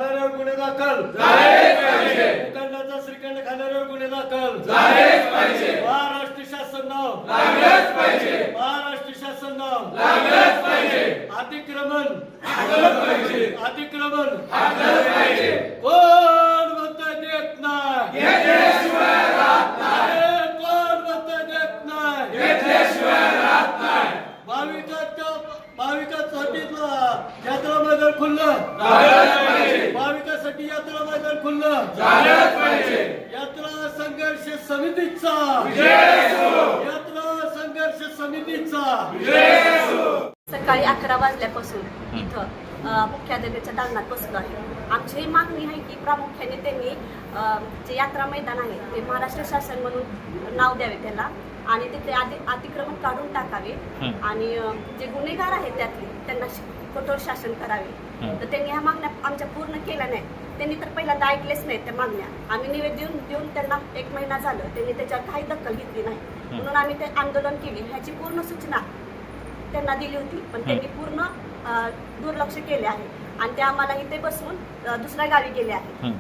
खाणाऱ्यावर गुन्हे दाखल झालेच पाहिजे. मुकांडाचा श्रीखंड खाणाऱ्यावर गुन्हे दाखल झालेच पाहिजे. महाराष्ट्र शासन नाव लागलंच पाहिजे. महाराष्ट्र शासन नाव लागलंच पाहिजे. अतिक्रमण लागलंच पाहिजे. अतिक्रमण लागलंच पाहिजे. कोण म्हणता देत नाही घेतल्याशिवाय राहत नाही. कोण म्हणता देत नाही घेतल्याशिवाय राहत नाही. भाविकांसाठी यात्रा मैदान खुल्लं झालंच पाहिजे. भाविकांसाठी यात्रा मैदान खुल्लं झालंच पाहिजे. यात्रा संघर्ष समितीचा विजय असो. यात्रा संघर्ष समितीचा विजय असो. सकाळी 11 वाजल्यापासून इथं मुख्याध्यापकाच्या दालनात बसलो आहे. आमची ही मागणी आहे की प्रामुख्याने त्यांनी जे यात्रा मैदान आहे ते महाराष्ट्र शासन म्हणून नाव द्यावे त्याला आणि तिथे अतिक्रमण काढून टाकावे आणि जे गुन्हेगार आहेत त्यातले त्यांना कठोर शासन करावे. तर त्यांनी ह्या मागण्या आमच्या पूर्ण केल्या नाहीत. त्यांनी तर पहिल्यांदा ऐकलेच नाहीत त्या मागण्या. आम्ही निवेदन देऊन त्यांना 1 महिना झालं, त्यांनी त्याच्यावर काही दखल घेतली नाही. म्हणून आम्ही ते आंदोलन केले. ह्याची पूर्ण सूचना त्यांना दिली होती, पण त्यांनी पूर्ण दुर्लक्ष केले आहे आणि ते आम्हाला इथे बसवून दुसऱ्या गावी गेले आहेत.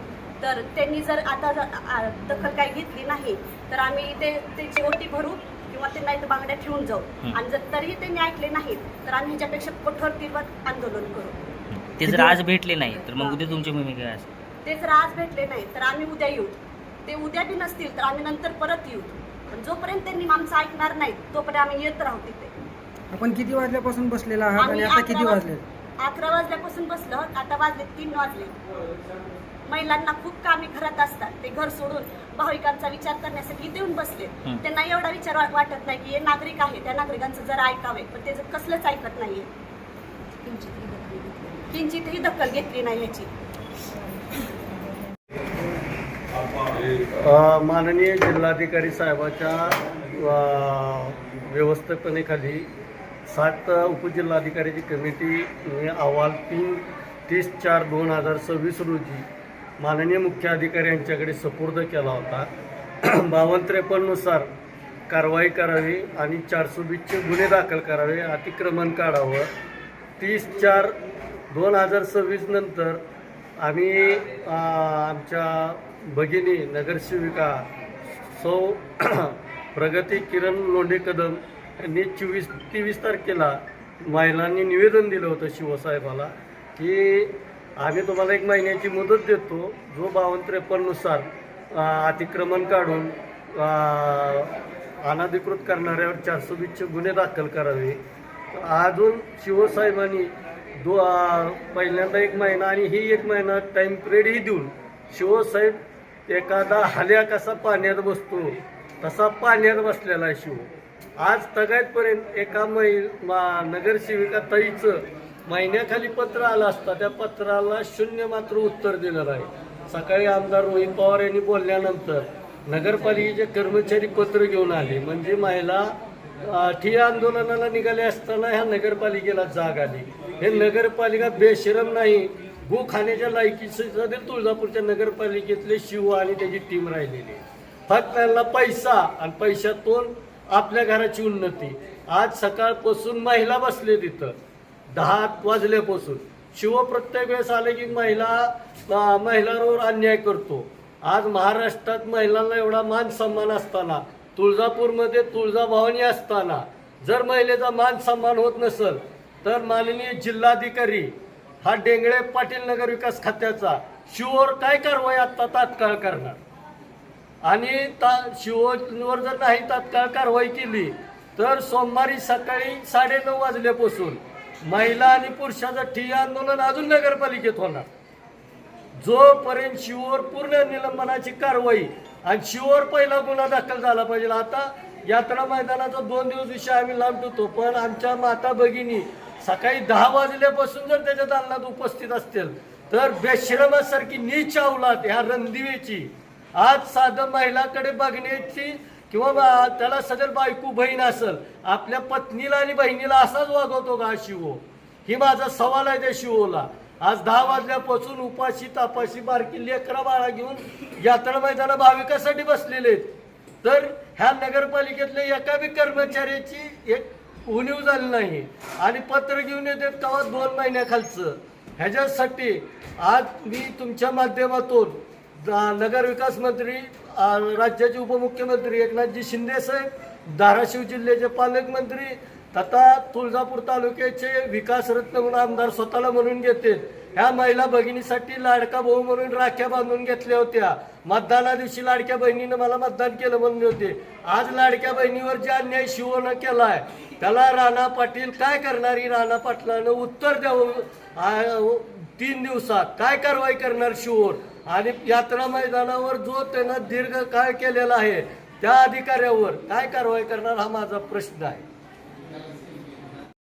तर त्यांनी जर आता दखल काही घेतली नाही तर आम्ही इथे त्याची ओटी भरू किंवा त्यांना इथे बांगड्या ठेवून जाऊ आणि जर तरीही त्यांनी ऐकले नाहीत तर आम्ही ह्याच्यापेक्षा कठोर तीव्र आंदोलन करू. ते जर आज भेटले नाही तर मग उद्या तुमची भूमिका काय असेल? ते जर आज भेटले नाही तर आम्ही उद्या येऊ. ते उद्या बी नसतील तर आम्ही नंतर परत येऊ. पण जोपर्यंत त्यांनी आमचं ऐकणार नाहीत तोपर्यंत आम्ही येत राहू तिथे. आपण किती वाजल्यापासून बसलेला आहात आणि आता किती वाजले? 11 वाजल्यापासून बसलो, आता वाजले 3 वाजले. महिलांना खूप कामे घरात असतात, ते घर सोडून भाविकांचा विचार करण्यासाठी इथे येऊन बसले. त्यांना एवढा विचार वाटत नाही की हे नागरिक आहे, त्या नागरिकांचं जरा ऐकावे, पण ते कसलंच ऐकत नाहीये. किंचितही दखल घेतली नाही याची. माननीय जिल्हाधिकारी साहेबाच्या व्यवस्थापनेखाली 7 उपजिल्हाधिकाऱ्याची कमिटी अहवाल 30/4/2026 रोजी माननीय मुख्याधिकारी यांच्याकडे सुपूर्द केला होता. 52-53 नुसार कारवाई करावी आणि 420चे गुन्हे दाखल करावे, अतिक्रमण काढावं. 30/4/2026 नंतर आम्ही आमच्या भगिनी नगरसेविका सौ प्रगती किरण लोंढे कदम यांनी 23 तारखेला महिलांनी निवेदन दिलं होतं शिवसाहेबाला की आम्ही तुम्हाला 1 महिन्याची मुदत देतो, जो 52-53 नुसार अतिक्रमण काढून अनधिकृत करणाऱ्यावर 420चे गुन्हे दाखल करावे. अजून शिवसाहेबांनी पहिल्यांदा 1 महिना आणि ही 1 महिना टाईम पिरियडही देऊन शिवसाहेब एखादा हल्या कसा पाण्यात बसतो तसा पाण्यात बसलेला आहे शिव. आज तगायतपर्यंत एका नगरसेविका ताईचं महिन्याखाली पत्र आलं असता त्या पत्राला 0 मात्र उत्तर दिलं आहे. सकाळी आमदार रोहित पवार यांनी बोलल्यानंतर नगरपालिकेचे कर्मचारी पत्र घेऊन आले. म्हणजे महिला ठिय्या आंदोलनाला निघाले असताना ह्या नगरपालिकेला जाग आली. हे नगरपालिका बेशरम नाही, गो खाण्याच्या लायकीचे तुळजापूरच्या नगरपालिकेतले शिव आणि त्याची टीम राहिलेली. फक्त त्यांना पैसा आणि पैशातून आपल्या घराची उन्नती. आज सकाळपासून महिला बसले तिथं 10 वाजल्यापासून. शिव प्रत्येक वेळेस आले की महिलांवर अन्याय करतो. आज महाराष्ट्रात महिलांना एवढा मान सन्मान असताना, तुळजापूरमध्ये तुळजाभवानी असताना जर महिलेचा मान सन्मान होत नसेल तर माननीय जिल्हाधिकारी हा डेंगळे पाटील नगर विकास खात्याचा शिववर काय कारवाई आत्ता तात्काळ करणार आणि शिववर जर नाही तात्काळ कारवाई केली तर सोमवारी सकाळी 9:30 वाजल्यापासून महिला आणि पुरुषाचं ठिय्या आंदोलन अजून नगरपालिकेत होणार. जोपर्यंत शिववर पूर्ण निलंबनाची कारवाई आणि शिववर पहिला गुन्हा दाखल झाला पाहिजे. आता यात्रा मैदानाचा 2 दिवस विषय आम्ही लांब ठेवतो, पण आमच्या माता भगिनी सकाळी 10 वाजल्यापासून जर त्याच्या दालनात उपस्थित असतील तर बेशरमासारखी नीच अवलाद ह्या रणदिवेची आज साधं महिलाकडे बघण्याची किंवा त्याला सदर बायको बहीण असेल आपल्या पत्नीला आणि बहिणीला असाच वागवतो का शिव? ही माझा सवाल आहे त्या शिवला. आज 10 वाजल्यापासून उपाशी तापाशी बारकी लेकरा बाळा घेऊन यात्रा मैदाना भाविकासाठी बसलेले आहेत. तर ह्या नगरपालिकेतल्या एका बी कर्मचाऱ्याची एक उणीव झाली नाही आणि पत्र घेऊन येतात कवा 2 महिन्याखालचं. ह्याच्यासाठी आज मी तुमच्या माध्यमातून नगरविकास मंत्री राज्याचे उपमुख्यमंत्री एकनाथजी शिंदे साहेब, धाराशिव जिल्ह्याचे पालकमंत्री तथा तुळजापूर तालुक्याचे विकासरत्न म्हणून आमदार स्वतःला म्हणून घेते, ह्या महिला भगिनीसाठी लाडका भाऊ म्हणून राख्या बांधून घेतल्या होत्या. मतदाना दिवशी लाडक्या बहिणीनं मला मतदान केलं म्हणून होते. आज लाडक्या बहिणीवर जे अन्याय शिवनं केलाय त्याला राणा पाटील काय करणारी, राणा पाटलानं उत्तर द्यावं. 3 दिवसात काय कारवाई करणार शिवोर, आणि यात्रा मैदानावर जो त्यानं दीर्घ काळ केलेला आहे त्या अधिकाऱ्यावर काय कारवाई करणार, हा माझा प्रश्न आहे.